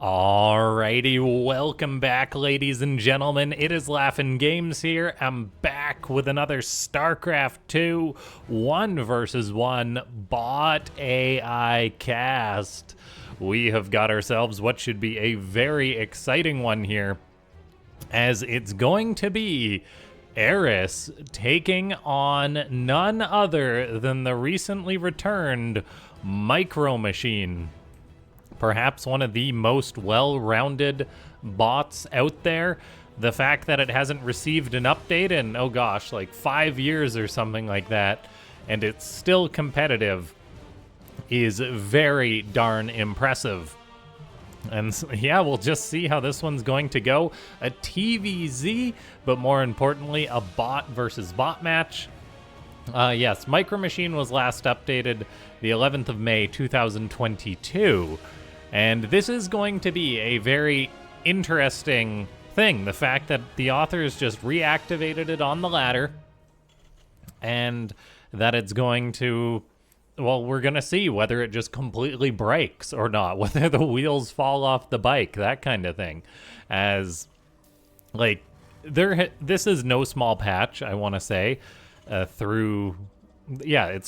Alrighty, welcome back, ladies and gentlemen. It is LaughNgamez here. I'm back with another Starcraft 2 1 versus 1 bot AI cast. We have got ourselves what should be a very exciting one here, as it's going to be Eris taking on none other than the recently returned MICROMACHINE. Perhaps one of the most well-rounded bots out there. The fact that it hasn't received an update in, oh gosh, like 5 years or something like that, and it's still competitive, is very darn impressive. And so, yeah, we'll just see how this one's going to go. A TVZ, but more importantly, a bot versus bot match. Yes, MICROMACHINE was last updated the 11th of May, 2022. And this is going to be a very interesting thing. The fact that the authors just reactivated it on the ladder, and that it's going to, well, we're going to see whether it just completely breaks or not, whether the wheels fall off the bike, that kind of thing. As, like, this is no small patch, I want to say, it's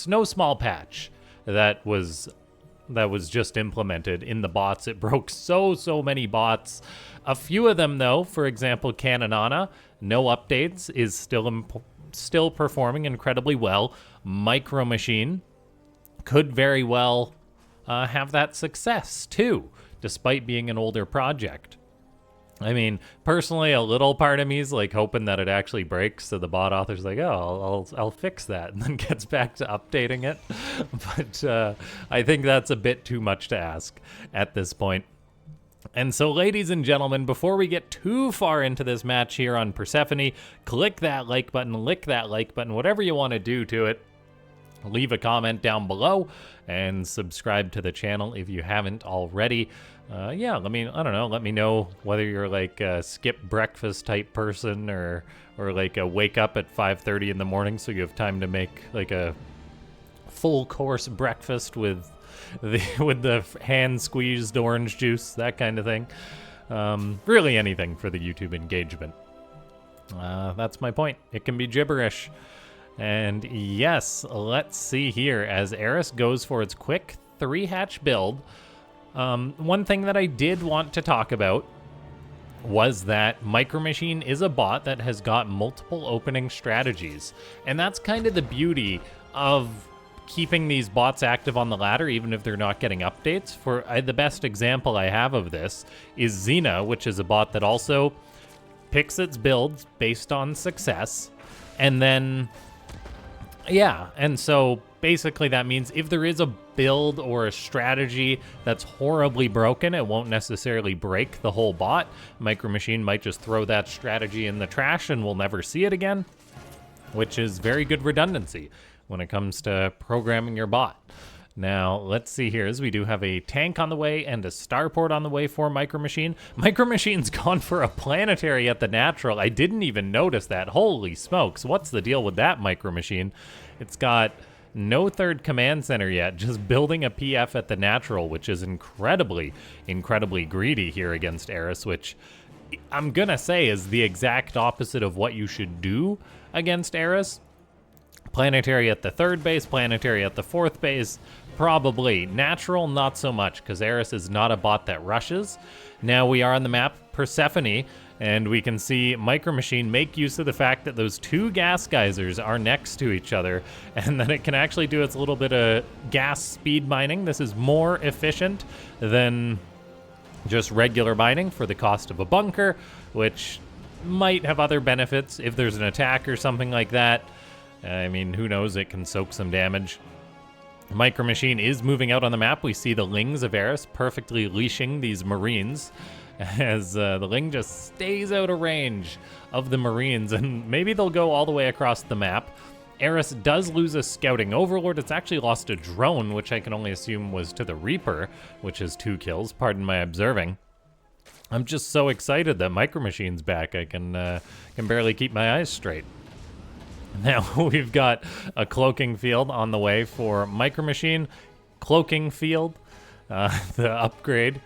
no small patch that was just implemented in the bots. It broke so many bots. A few of them, though, for example, Canonana, no updates, is still performing incredibly well. MICROMACHINE could very well have that success, too, despite being an older project. I mean, personally, a little part of me is like hoping that it actually breaks, so the bot author's like, oh, I'll fix that, and then gets back to updating it. But I think that's a bit too much to ask at this point. And so, ladies and gentlemen, before we get too far into this match here on Persephone, click that like button, lick that like button, whatever you want to do to it. Leave a comment down below and subscribe to the channel if you haven't already. Yeah, let me know whether you're like a skip breakfast type person or like a wake up at 5:30 in the morning so you have time to make like a full course breakfast with the hand squeezed orange juice, that kind of thing. Really anything for the YouTube engagement. That's my point. It can be gibberish. And yes, let's see here as Eris goes for its quick 3-hatch build. One thing that I did want to talk about was that MICROMACHINE is a bot that has got multiple opening strategies. And that's kind of the beauty of keeping these bots active on the ladder, even if they're not getting updates. The best example I have of this is Xena, which is a bot that also picks its builds based on success. And then, yeah, and so basically that means if there is a build or a strategy that's horribly broken, it won't necessarily break the whole bot. MICROMACHINE might just throw that strategy in the trash and we'll never see it again, which is very good redundancy when it comes to programming your bot. Now, let's see here, as we do have a tank on the way and a starport on the way for MICROMACHINE. MICROMACHINE's gone for a planetary at the natural. I didn't even notice that. Holy smokes, what's the deal with that MICROMACHINE? It's got no third command center yet, just building a PF at the natural, which is incredibly greedy here against Eris, which I'm gonna say is the exact opposite of what you should do against Eris. Planetary at the 3rd base, planetary at the 4th base, probably. Natural, not so much, because Eris is not a bot that rushes. Now we are on the map Persephone, and we can see MICROMACHINE make use of the fact that those 2 gas geysers are next to each other, and that it can actually do its little bit of gas speed mining. This is more efficient than just regular mining for the cost of a bunker, which might have other benefits if there's an attack or something like that. I mean, who knows, it can soak some damage. MICROMACHINE is moving out on the map. We see the Lings of Eris perfectly leashing these Marines as the Ling just stays out of range of the Marines, and maybe they'll go all the way across the map. Eris does lose a scouting overlord. It's actually lost a drone, which I can only assume was to the Reaper, which is 2 kills. Pardon my observing. I'm just so excited that MICROMACHINE's back. I can barely keep my eyes straight. Now we've got a cloaking field on the way for MICROMACHINE. Cloaking field, the upgrade.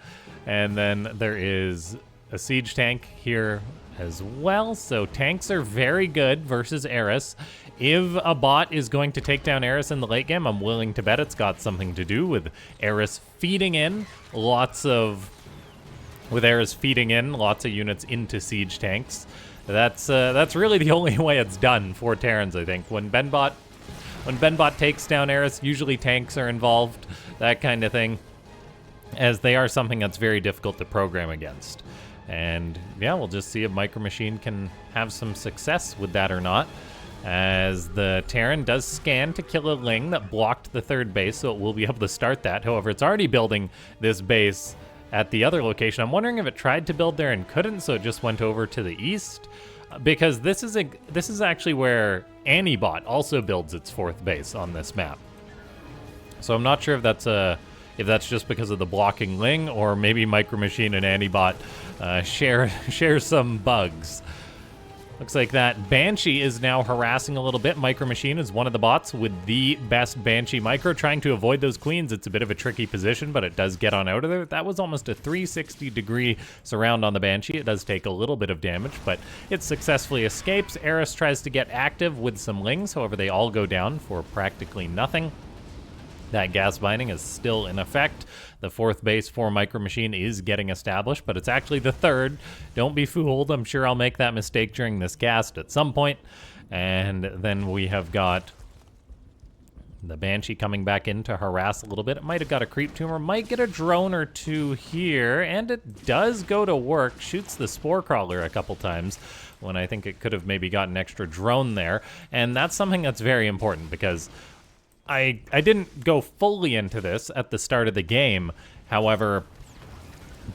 And then there is a siege tank here as well. So tanks are very good versus Eris. If a bot is going to take down Eris in the late game, I'm willing to bet it's got something to do with Eris feeding in lots of units into siege tanks. That's really the only way it's done for Terrans, I think. When Benbot takes down Eris, usually tanks are involved, that kind of thing, as they are something that's very difficult to program against. And yeah, we'll just see if MicroMachine can have some success with that or not, as the Terran does scan to kill a Ling that blocked the third base, so it will be able to start that. However, it's already building this base at the other location. I'm wondering if it tried to build there and couldn't, so it just went over to the east, because this is actually where Antibot also builds its fourth base on this map. So I'm not sure if that's just because of the blocking Ling, or maybe MicroMachine and Antibot share some bugs. Looks like that Banshee is now harassing a little bit. MicroMachine is one of the bots with the best Banshee micro, trying to avoid those queens. It's a bit of a tricky position, but it does get on out of there. That was almost a 360-degree surround on the Banshee. It does take a little bit of damage, but it successfully escapes. Eris tries to get active with some Lings. However, they all go down for practically nothing. That gas binding is still in effect. The fourth base for MicroMachine is getting established, but it's actually the third. Don't be fooled. I'm sure I'll make that mistake during this cast at some point. And then we have got the Banshee coming back in to harass a little bit. It might have got a creep tumor, might get a drone or two here, and it does go to work. Shoots the Spore Crawler a couple times when I think it could have maybe got an extra drone there. And that's something that's very important, because I didn't go fully into this at the start of the game. However,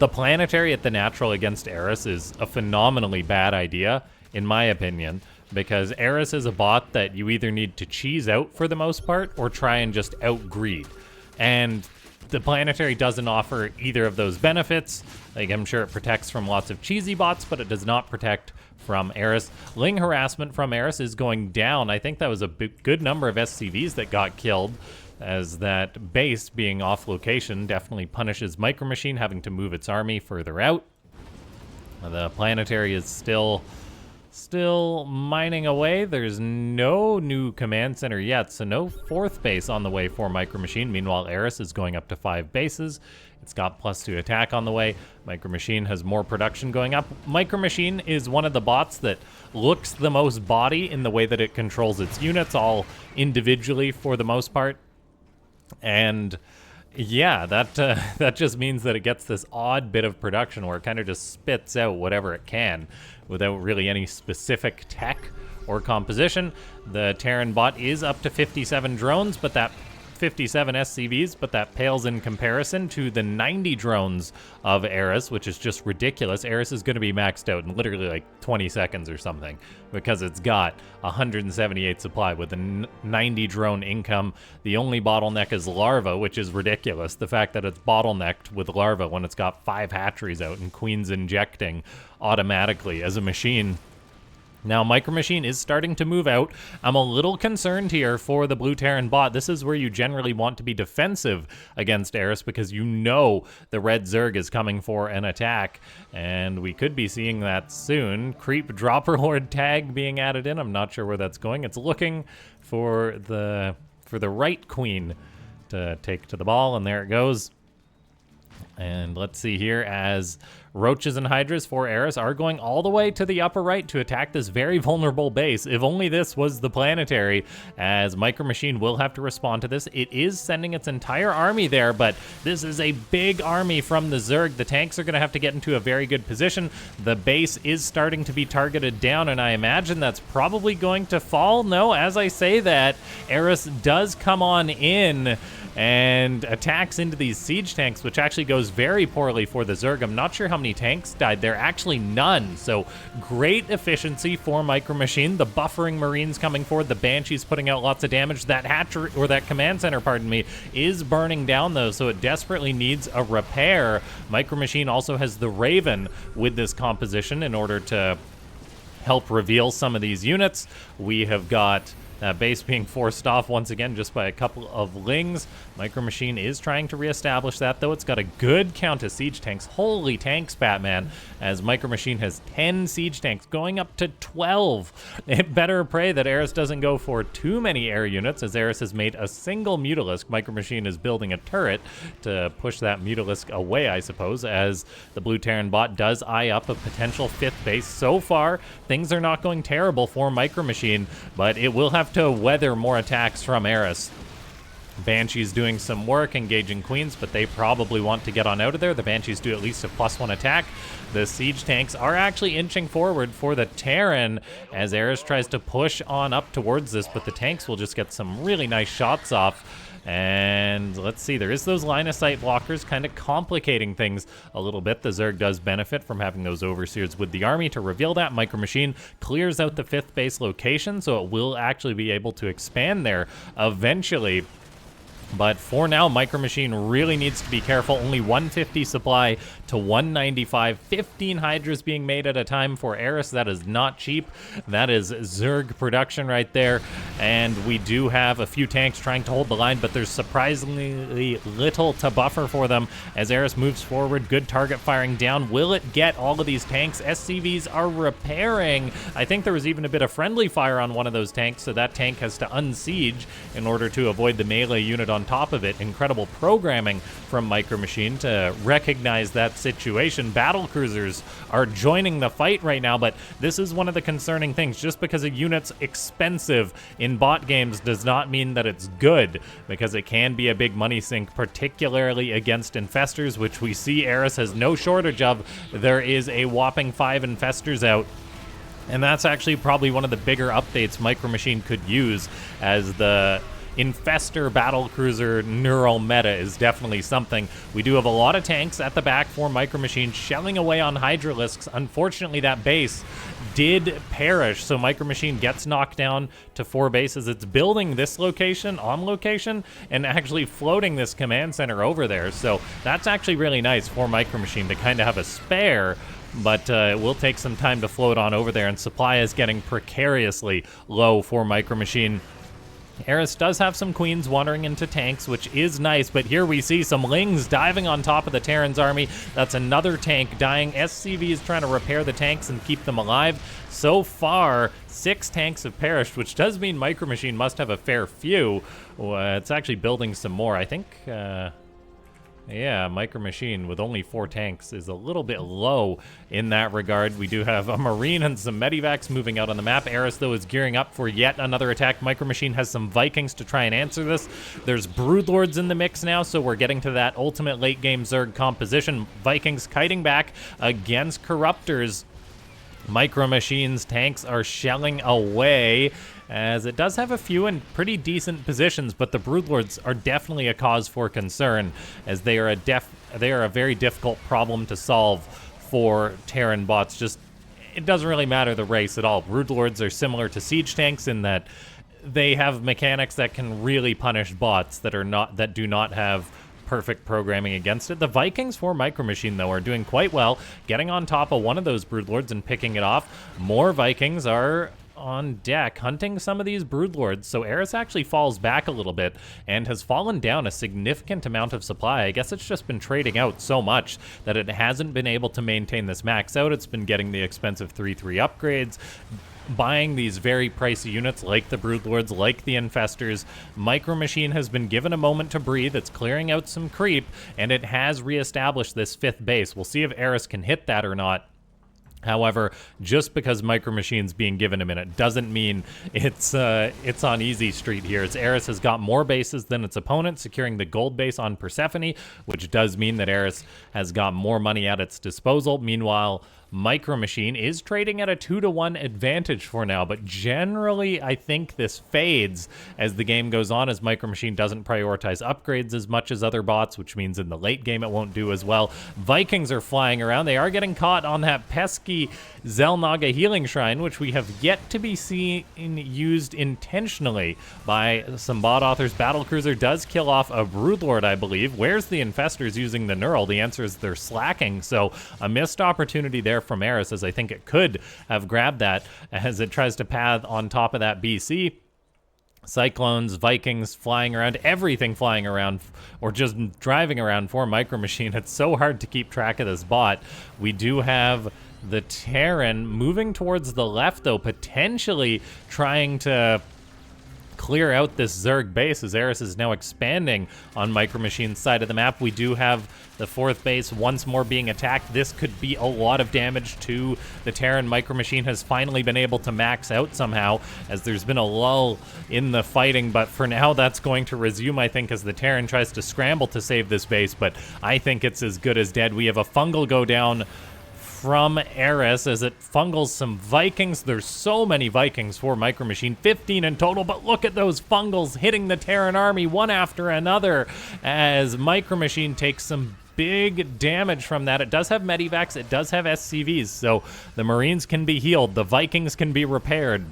the planetary at the natural against Eris is a phenomenally bad idea, in my opinion, because Eris is a bot that you either need to cheese out for the most part or try and just out-greed. And the planetary doesn't offer either of those benefits. Like, I'm sure it protects from lots of cheesy bots, but it does not protect from Eris. Ling harassment from Eris is going down. I think that was a good number of SCVs that got killed, as that base being off location definitely punishes MicroMachine having to move its army further out. The planetary is still mining away. There's no new command center yet, so no fourth base on the way for MicroMachine. Meanwhile, Eris is going up to 5 bases. It's got +2 attack on the way. MicroMachine has more production going up. MicroMachine is one of the bots that looks the most body in the way that it controls its units, all individually for the most part. And yeah, that just means that it gets this odd bit of production where it kind of just spits out whatever it can without really any specific tech or composition. The Terran bot is up to 57 drones, but that 57 SCVs, but that pales in comparison to the 90 drones of Eris, which is just ridiculous. Eris is going to be maxed out in literally like 20 seconds or something, because it's got 178 supply with a 90 drone income. The only bottleneck is larva, which is ridiculous. The fact that it's bottlenecked with larva when it's got 5 hatcheries out and queens injecting automatically as a machine. Now, MicroMachine is starting to move out. I'm a little concerned here for the Blue Terran bot. This is where you generally want to be defensive against Eris, because you know the red Zerg is coming for an attack, and we could be seeing that soon. Creep Dropper Lord tag being added in. I'm not sure where that's going. It's looking for the right queen to take to the ball, and there it goes. And let's see here, as Roaches and Hydras for Eris are going all the way to the upper right to attack this very vulnerable base. If only this was the planetary, as MicroMachine will have to respond to this. It is sending its entire army there, but this is a big army from the Zerg. The tanks are going to have to get into a very good position. The base is starting to be targeted down, and I imagine that's probably going to fall. No, as I say that, Eris does come on in and attacks into these siege tanks, which actually goes very poorly for the Zerg. I'm not sure how many tanks died there. Actually, none. So great efficiency for MicroMachine. The buffering Marines coming forward. The Banshees putting out lots of damage. That hatchery, or that command center, pardon me, is burning down though, so it desperately needs a repair. MicroMachine also has the Raven with this composition in order to help reveal some of these units. We have got That base being forced off once again just by a couple of lings. Micro Machine is trying to reestablish that, though. It's got a good count of siege tanks. Holy tanks, Batman, as Micro Machine has 10 siege tanks, going up to 12. It better pray that Eris doesn't go for too many air units, as Eris has made a single Mutalisk. Micro Machine is building a turret to push that Mutalisk away, I suppose, as the blue Terran bot does eye up a potential 5th base. So far, things are not going terrible for Micro Machine, but it will have to weather more attacks from Eris. Banshee's doing some work, engaging Queens, but they probably want to get on out of there. The Banshees do at least a +1 attack. The siege tanks are actually inching forward for the Terran as Eris tries to push on up towards this, but the tanks will just get some really nice shots off. And let's see, there is those line of sight blockers kind of complicating things a little bit. The Zerg does benefit from having those overseers with the army to reveal that. Micro Machine clears out the 5th base location, so it will actually be able to expand there eventually. But for now, Micro Machine really needs to be careful. Only 150 supply to 195. 15 Hydras being made at a time for Eris. That is not cheap. That is Zerg production right there. And we do have a few tanks trying to hold the line, but there's surprisingly little to buffer for them as Eris moves forward. Good target firing down. Will it get all of these tanks? SCVs are repairing. I think there was even a bit of friendly fire on one of those tanks, so that tank has to unsiege in order to avoid the melee unit on top of it. Incredible programming from Micro Machine to recognize that situation. Battle cruisers are joining the fight right now, but this is one of the concerning things. Just because a unit's expensive in bot games does not mean that it's good, because it can be a big money sink, particularly against infestors, which we see Eris has no shortage of. There is a whopping 5 infestors out. And that's actually probably one of the bigger updates Micro Machine could use, as the Infestor battlecruiser neural meta is definitely something. We do have a lot of tanks at the back for Micro Machine shelling away on Hydralisks. Unfortunately, that base did perish, so Micro Machine gets knocked down to 4 bases. It's building this location on location and actually floating this command center over there. So that's actually really nice for Micro Machine to kind of have a spare, but it will take some time to float on over there, and supply is getting precariously low for Micro Machine. Eris does have some queens wandering into tanks, which is nice, but here we see some lings diving on top of the Terran's army. That's another tank dying. SCV is trying to repair the tanks and keep them alive. So far, 6 tanks have perished, which does mean Micro Machine must have a fair few. It's actually building some more. I think, yeah, Micro Machine with only 4 tanks is a little bit low in that regard. We do have a Marine and some Medivacs moving out on the map. Eris, though, is gearing up for yet another attack. Micro Machine has some Vikings to try and answer this. There's Broodlords in the mix now, so we're getting to that ultimate late-game Zerg composition. Vikings kiting back against Corruptors. Micro Machine's tanks are shelling away, as it does have a few in pretty decent positions, but the Broodlords are definitely a cause for concern, as they are a very difficult problem to solve for Terran bots. Just, it doesn't really matter the race at all. Broodlords are similar to siege tanks in that they have mechanics that can really punish bots that do not have perfect programming against it. The Vikings for Micro Machine, though, are doing quite well, getting on top of one of those Broodlords and picking it off. More Vikings are on deck hunting some of these Broodlords, so Eris actually falls back a little bit and has fallen down a significant amount of supply. I guess it's just been trading out so much that it hasn't been able to maintain this max out. It's been getting the expensive 3/3 upgrades, buying these very pricey units like the Broodlords, like the Infestors. Micro Machine has been given a moment to breathe. It's clearing out some creep, and it has reestablished this 5th base. We'll see if Eris can hit that or not. However, just because Micro Machine's being given a minute doesn't mean it's on easy street here. Eris has got more bases than its opponent, securing the gold base on Persephone, which does mean that Eris has got more money at its disposal. Meanwhile, Micro Machine is trading at a 2-to-1 advantage for now, but generally I think this fades as the game goes on, as Micro Machine doesn't prioritize upgrades as much as other bots, which means in the late game it won't do as well. Vikings are flying around. They are getting caught on that pesky Xel'Naga healing shrine, which we have yet to be seen used intentionally by some bot authors. Battlecruiser does kill off a Broodlord, I believe. Where's the Infestors using the Neural? The answer is they're slacking, so a missed opportunity there from Eris, as I think it could have grabbed that as it tries to path on top of that BC. Cyclones, Vikings flying around, everything flying around or just driving around for Micro Machine. It's so hard to keep track of this bot. We do have the Terran moving towards the left, though, potentially trying to clear out this Zerg base as Eris is now expanding on Micro Machine's side of the map. We do have the 4th base once more being attacked. This could be a lot of damage to the Terran. Micro Machine has finally been able to max out somehow, as there's been a lull in the fighting, but for now that's going to resume, I think, as the Terran tries to scramble to save this base, but I think it's as good as dead. We have a fungal go down from Eris as it fungals some Vikings. There's so many Vikings for Micro Machine, 15 in total, but look at those fungals hitting the Terran army one after another as Micro Machine takes some big damage from that. It does have Medivacs, it does have SCVs, so the Marines can be healed, the Vikings can be repaired,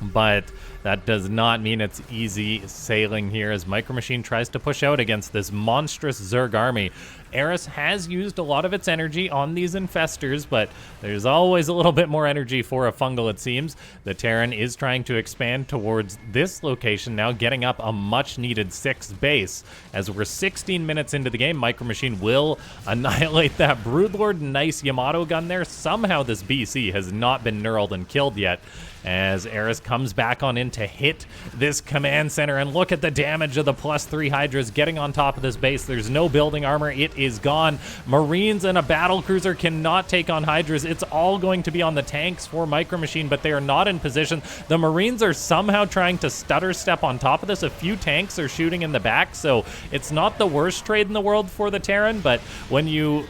but that does not mean it's easy sailing here as Micro Machine tries to push out against this monstrous Zerg army. Eris has used a lot of its energy on these infestors, but there's always a little bit more energy for a fungal, it seems. The Terran is trying to expand towards this location now, getting up a much-needed 6th base. As we're 16 minutes into the game, Micro Machine will annihilate that Broodlord. Nice Yamato gun there. Somehow this BC has not been knurled and killed yet, as Eris comes back on in to hit this command center, and look at the damage of the +3 Hydras getting on top of this base. There's no building armor. It is gone. Marines and a battle cruiser cannot take on Hydras. It's all going to be on the tanks for Micro Machine, but they are not in position. The Marines are somehow trying to stutter step on top of this. A few tanks are shooting in the back, so it's not the worst trade in the world for the Terran, but when you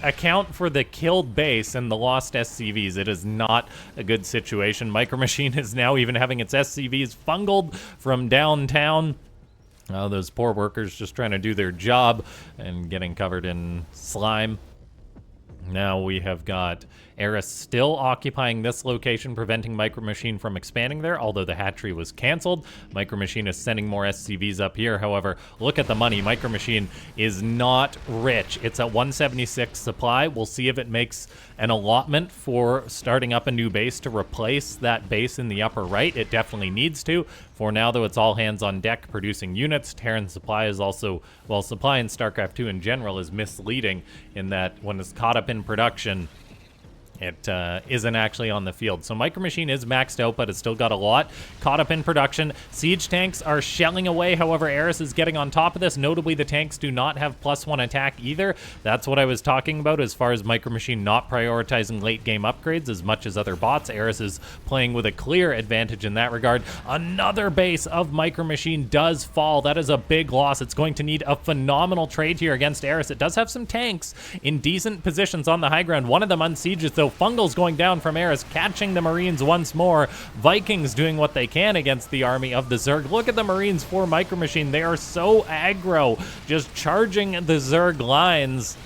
account for the killed base and the lost SCVs, it is not a good situation. Micro Machine is now even having its SCVs fungled from downtown. Oh, those poor workers just trying to do their job and getting covered in slime. Now we have got Eris still occupying this location, preventing Micro Machine from expanding there, although the hatchery was canceled. Micro Machine is sending more SCVs up here. However, look at the money. Micro Machine is not rich. It's at 176 supply. We'll see if it makes an allotment for starting up a new base to replace that base in the upper right. It definitely needs to. For now, though, it's all hands on deck producing units. Terran supply is also, well, supply in StarCraft 2 in general is misleading in that when it's caught up in production, it isn't actually on the field. So Micro Machine is maxed out, but it's still got a lot caught up in production. Siege tanks are shelling away. However, Eris is getting on top of this. Notably, the tanks do not have +1 attack either. That's what I was talking about as far as Micro Machine not prioritizing late game upgrades as much as other bots. Eris is playing with a clear advantage in that regard. Another base of Micro Machine does fall. That is a big loss. It's going to need a phenomenal trade here against Eris. It does have some tanks in decent positions on the high ground. One of them unsieges, though. Fungals going down from Eris, catching the Marines once more. Vikings doing what they can against the army of the Zerg. Look at the Marines for Micro Machine. They are so aggro, just charging the Zerg lines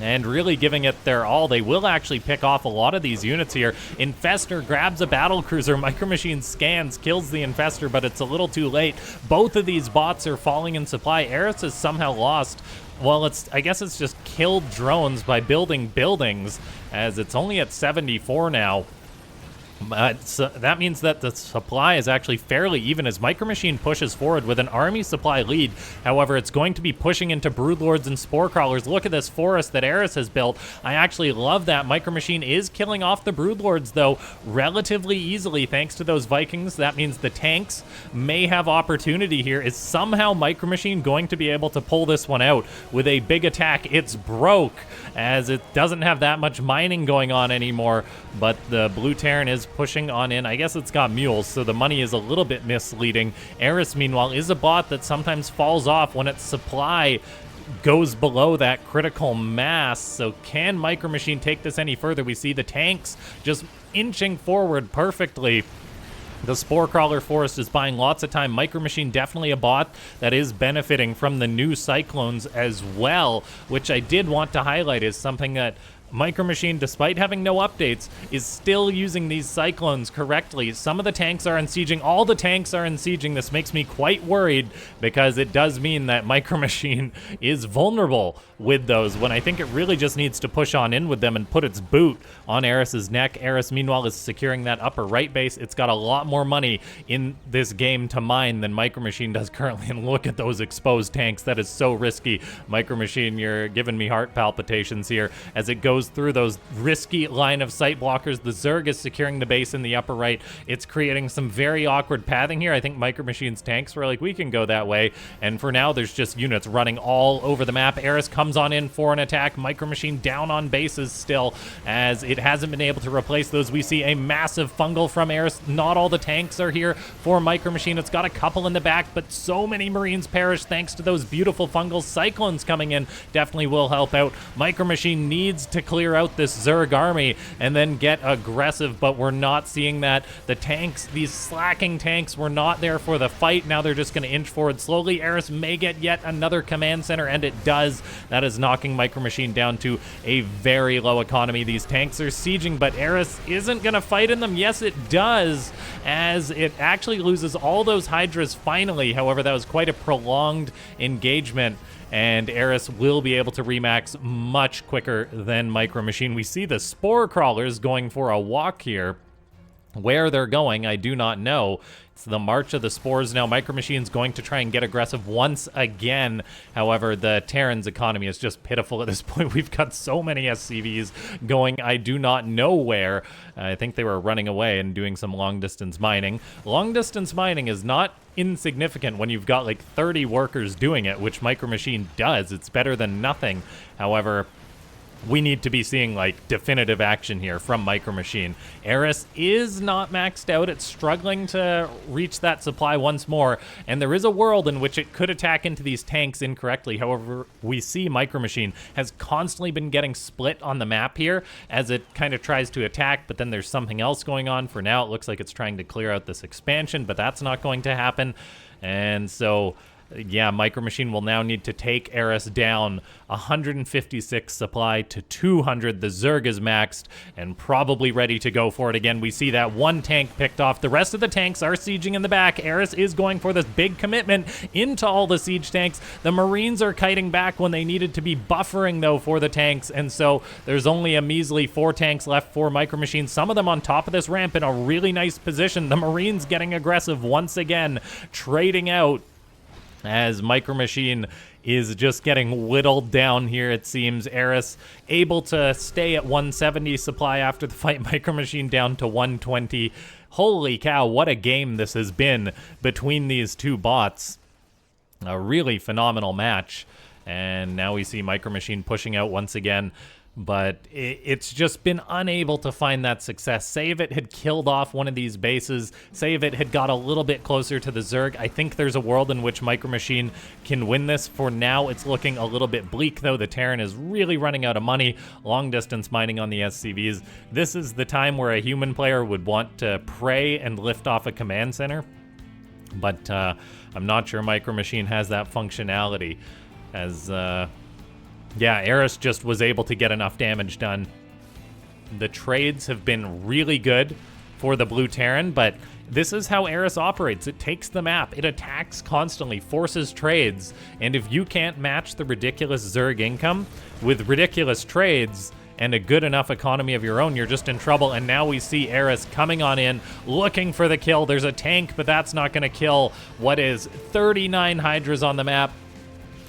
and really giving it their all. They will actually pick off a lot of these units here. Infestor grabs a battle cruiser. Micro Machine scans, kills the Infestor, but it's a little too late. Both of these bots are falling in supply. Eris has somehow lost, well, I guess it's just killed drones by building buildings, as it's only at 74 now. That means that the supply is actually fairly even as Micro Machine pushes forward with an army supply lead. However, it's going to be pushing into Broodlords and Spore Crawlers. Look at this forest that Eris has built. I actually love that. Micro Machine is killing off the Broodlords, though, relatively easily thanks to those Vikings. That means the tanks may have opportunity here. Is somehow Micro Machine going to be able to pull this one out with a big attack? It's broke, as it doesn't have that much mining going on anymore, but the Blue Terran is pushing on in. I guess it's got mules, so the money is a little bit misleading. Eris, meanwhile, is a bot that sometimes falls off when its supply goes below that critical mass. So can Micro Machine take this any further? We see the tanks just inching forward perfectly. The Spore Crawler Forest is buying lots of time. Micro Machine definitely a bot that is benefiting from the new Cyclones as well, which I did want to highlight is something that Micro Machine, despite having no updates, is still using these cyclones correctly. Some of the tanks are unsieging. All the tanks are unsieging. This makes me quite worried because it does mean that Micro Machine is vulnerable with those when I think it really just needs to push on in with them and put its boot on Eris's neck. Eris, meanwhile, is securing that upper right base. It's got a lot more money in this game to mine than Micro Machine does currently. And look at those exposed tanks. That is so risky. Micro Machine, you're giving me heart palpitations here as it goes through those risky line of sight blockers. The Zerg is securing the base in the upper right. It's creating some very awkward pathing here. I think Micro Machine's tanks were like, we can go that way. And for now, there's just units running all over the map. Eris comes on in for an attack. Micro Machine down on bases still as it hasn't been able to replace those. We see a massive fungal from Eris. Not all the tanks are here for Micro Machine. It's got a couple in the back, but so many Marines perish thanks to those beautiful fungals. Cyclones coming in definitely will help out. Micro Machine needs to clear out this Zerg army and then get aggressive, but we're not seeing that. The tanks, these slacking tanks, were not there for the fight. Now they're just going to inch forward slowly. Eris may get yet another command center, and it does. That is knocking Micro Machine down to a very low economy. These tanks are sieging, but Eris isn't going to fight in them. Yes, it does, as it actually loses all those Hydras finally. However, that was quite a prolonged engagement, and Eris will be able to remax much quicker than Micro Machine. We see the Spore Crawlers going for a walk here. Where they're going, I do not know. It's the March of the Spores now. Micro Machine's going to try and get aggressive once again. However, the Terran's economy is just pitiful at this point. We've got so many SCVs going I do not know where. I think they were running away and doing some long-distance mining. Long-distance mining is not insignificant when you've got like 30 workers doing it, which Micro Machine does. It's better than nothing. However, we need to be seeing like definitive action here from Micro Machine. Eris is not maxed out. It's struggling to reach that supply once more, and there is a world in which it could attack into these tanks incorrectly. However, we see Micro Machine has constantly been getting split on the map here as it kind of tries to attack, but then there's something else going on. For now, it looks like it's trying to clear out this expansion, but that's not going to happen. And so yeah, Micro Machine will now need to take Eris down 156 supply to 200. The Zerg is maxed and probably ready to go for it again. We see that one tank picked off. The rest of the tanks are sieging in the back. Eris is going for this big commitment into all the siege tanks. The Marines are kiting back when they needed to be buffering, though, for the tanks, and so there's only a measly 4 tanks left for Micro Machine. Some of them on top of this ramp in a really nice position. The Marines getting aggressive once again, trading out as Micro Machine is just getting whittled down here, it seems. Eris able to stay at 170 supply after the fight. Micro Machine down to 120. Holy cow, what a game this has been between these two bots. A really phenomenal match. And now we see Micro Machine pushing out once again. But it's just been unable to find that success. Say if it had killed off one of these bases, say if it had got a little bit closer to the Zerg, I think there's a world in which Micro Machine can win this. For now, it's looking a little bit bleak, though. The Terran is really running out of money. Long-distance mining on the SCVs. This is the time where a human player would want to pray and lift off a command center. But I'm not sure Micro Machine has that functionality, as yeah, Eris just was able to get enough damage done. The trades have been really good for the Blue Terran, but this is how Eris operates. It takes the map, it attacks constantly, forces trades, and if you can't match the ridiculous Zerg income with ridiculous trades and a good enough economy of your own, you're just in trouble. And now we see Eris coming on in, looking for the kill. There's a tank, but that's not going to kill what is 39 Hydras on the map.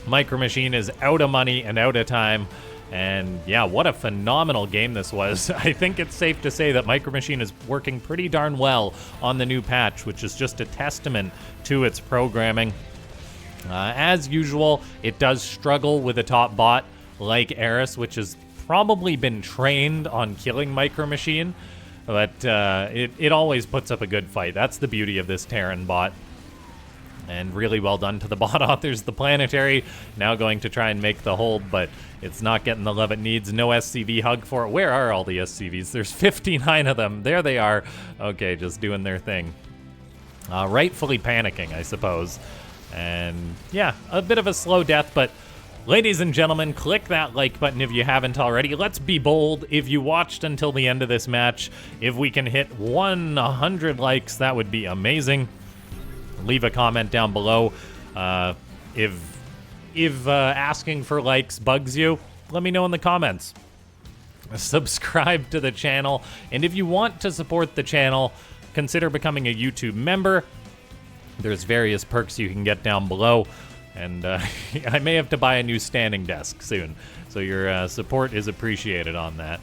Micro Machine is out of money and out of time. And yeah, what a phenomenal game this was. I think it's safe to say that Micro Machine is working pretty darn well on the new patch, which is just a testament to its programming. As usual, it does struggle with a top bot like Eris, which has probably been trained on killing Micro Machine, but it always puts up a good fight. That's the beauty of this Terran bot. And really well done to the bot authors. The Planetary now going to try and make the hold, but it's not getting the love it needs. No SCV hug for it. Where are all the SCVs? There's 59 of them. There they are. Okay, just doing their thing. Rightfully panicking, I suppose. And yeah, a bit of a slow death, but Ladies and gentlemen, click that like button if you haven't already. Let's be bold. If you watched until the end of this match, if we can hit 100 likes, that would be amazing. Leave a comment down below. If asking for likes bugs you, let me know in the comments. Subscribe to the channel, and if you want to support the channel, consider becoming a YouTube member. There's various perks you can get down below. And I may have to buy a new standing desk soon, so your support is appreciated on that.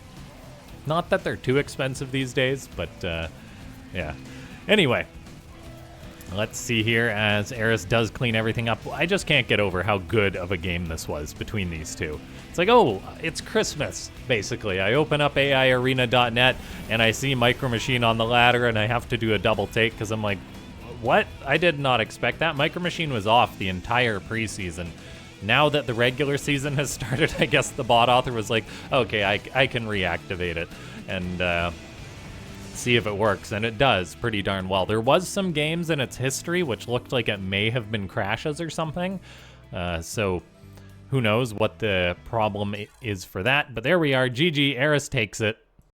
Not that they're too expensive these days, but yeah. Anyway, let's see here as Eris does clean everything up. I just can't get over how good of a game this was between these two. It's like, oh, it's Christmas, basically. I open up AIarena.net, and I see MicroMachine on the ladder, and I have to do a double take, because I'm like, what? I did not expect that. MicroMachine was off the entire preseason. Now that the regular season has started, I guess the bot author was like, okay, I can reactivate it and see if it works. And it does pretty darn well. There was some games in its history which looked like it may have been crashes or something. So who knows what the problem is for that. But there we are. GG, Eris takes it.